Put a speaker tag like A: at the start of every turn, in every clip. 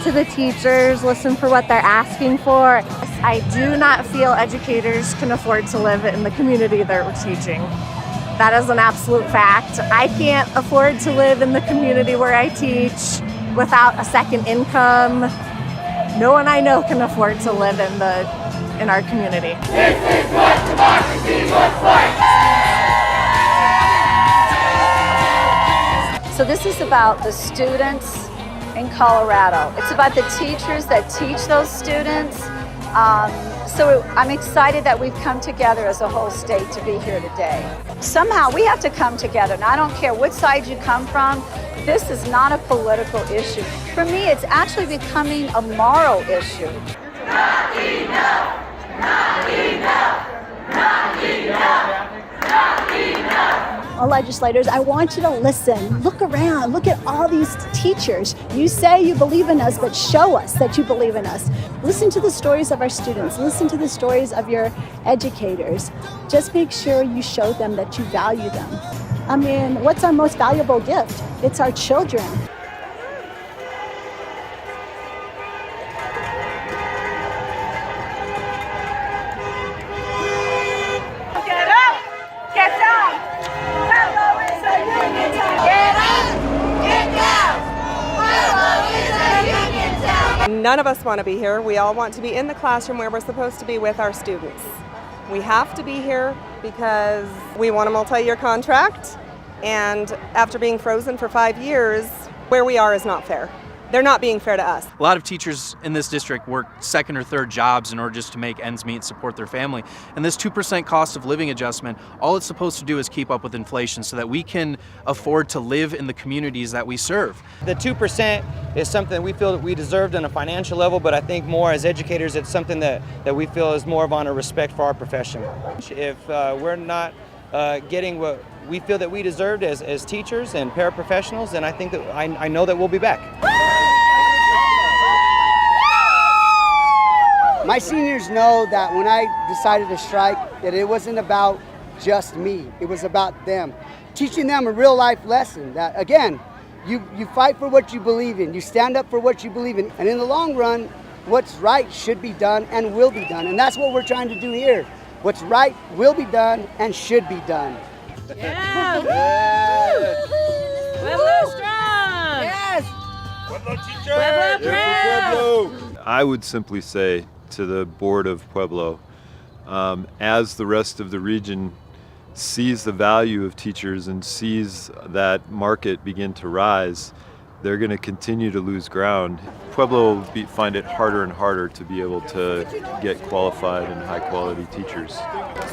A: to the teachers, listen for what they're asking for. I do not feel educators can afford to live in the community that we're teaching. That is an absolute fact. I can't afford to live in the community where I teach without a second income. No one I know can afford to live in our community.
B: This is what democracy looks like!
C: So this is about the students in Colorado. It's about the teachers that teach those students. So I'm excited that we've come together as a whole state to be here today. Somehow we have to come together, and I don't care what side you come from. This is not a political issue. For me, it's actually becoming a moral issue.
B: Not enough! Not enough! Not enough! Not enough!
D: Legislators, I want you to listen. Look around. Look at all these teachers. You say you believe in us, but show us that you believe in us. Listen to the stories of our students. Listen to the stories of your educators. Just make sure you show them that you value them. I mean, what's our most valuable gift? It's our children.
E: None of us want to be here. We all want to be in the classroom where we're supposed to be with our students. We have to be here because we want a multi-year contract, and after being frozen for 5 years, where we are is not fair. They're not being fair to us.
F: A lot of teachers in this district work second or third jobs in order just to make ends meet and support their family. And this 2% cost of living adjustment, all it's supposed to do is keep up with inflation so that we can afford to live in the communities that we serve.
G: The 2% is something we feel that we deserved on a financial level, but I think more as educators, it's something that we feel is more of on a respect for our profession. If we're not getting what we feel that we deserved as teachers and paraprofessionals, then I think that I know that we'll be back.
H: My seniors know that when I decided to strike, that it wasn't about just me. It was about them. Teaching them a real life lesson that, again, you fight for what you believe in. You stand up for what you believe in. And in the long run, what's right should be done and will be done. And that's what we're trying to do here. What's right will be done and should be done.
I: Yeah! Pueblo strong!
H: Yes!
G: Pueblo teacher!
I: Pueblo!
J: I would simply say to the board of Pueblo, as the rest of the region sees the value of teachers and sees that market begin to rise, they're going to continue to lose ground. Pueblo will find it harder and harder to be able to get qualified and high-quality teachers.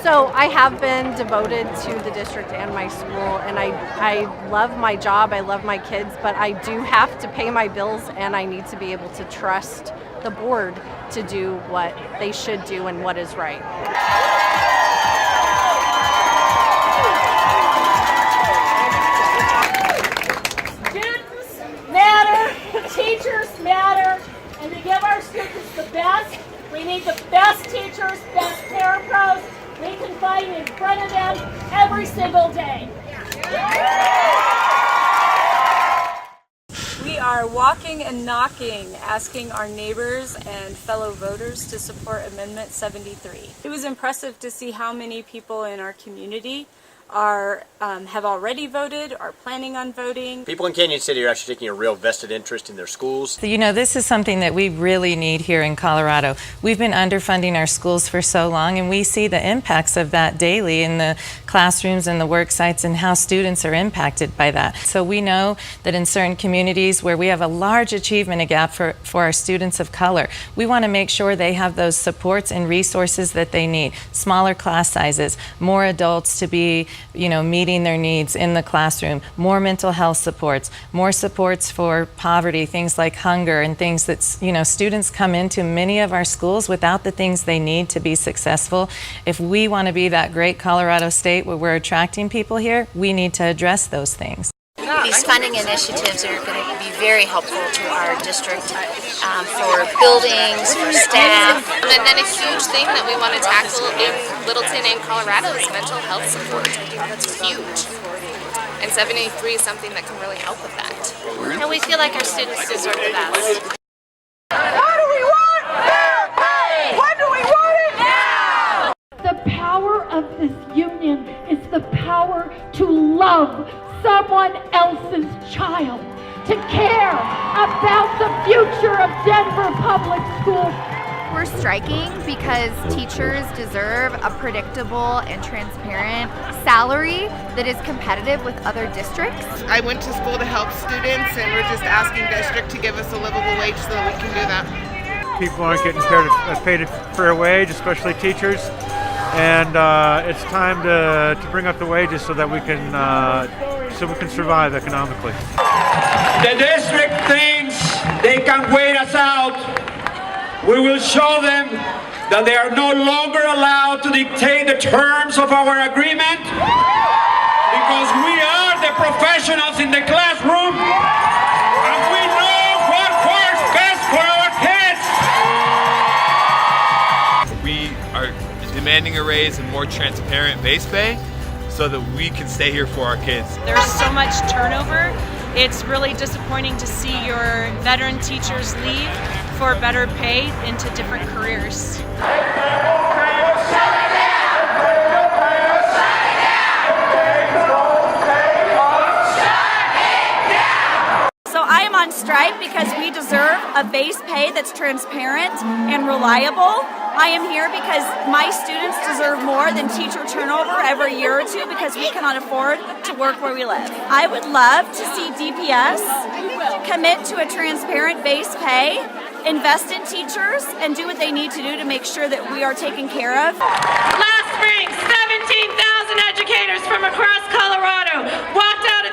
A: So I have been devoted to the district and my school, and I love my job, I love my kids, but I do have to pay my bills, and I need to be able to trust the board to do what they should do and what is right.
I: Teachers matter, and to give our students the best, we need the best teachers, best parapros we can find in front of them every single day.
K: We are walking and knocking, asking our neighbors and fellow voters to support Amendment 73. It was impressive to see how many people in our community have already voted, are planning on voting.
L: People in Canyon City are actually taking a real vested interest in their schools.
M: You know, this is something that we really need here in Colorado. We've been underfunding our schools for so long, and we see the impacts of that daily in the classrooms and the work sites and how students are impacted by that. So we know that in certain communities where we have a large achievement gap for our students of color, we want to make sure they have those supports and resources that they need. Smaller class sizes, more adults to be meeting their needs in the classroom, more mental health supports, more supports for poverty, things like hunger and things that, students come into many of our schools without the things they need to be successful. If we want to be that great Colorado state where we're attracting people here, we need to address those things.
N: These funding initiatives are going to be very helpful to our district for buildings, for staff.
O: And then a huge thing that we want to tackle in Littleton and Colorado is mental health support. I think that's huge. And 73 is something that can really help with that.
N: And we feel like our students deserve the best.
I: love someone else's child, to care about the future of Denver Public Schools.
P: We're striking because teachers deserve a predictable and transparent salary that is competitive with other districts.
Q: I went to school to help students, and we're just asking district to give us a livable wage so that we can do that.
R: People aren't getting paid a fair wage, especially teachers, and it's time to bring up the wages so that we can survive economically.
S: The district thinks they can wait us out. We will show them that they are no longer allowed to dictate the terms of our agreement, because we are the professionals in the classroom, and we know what works best for our kids.
T: We are demanding a raise and more transparent base pay so that we can stay here for our kids.
K: There's so much turnover. It's really disappointing to see your veteran teachers leave for better pay into different careers.
C: So I am on strike because we deserve a base pay that's transparent and reliable. I am here because my students deserve more than teacher turnover every year or two because we cannot afford to work where we live. I would love to see DPS commit to a transparent base pay, invest in teachers, and do what they need to do to make sure that we are taken care of.
B: Last spring, 17,000 educators from across Colorado walked out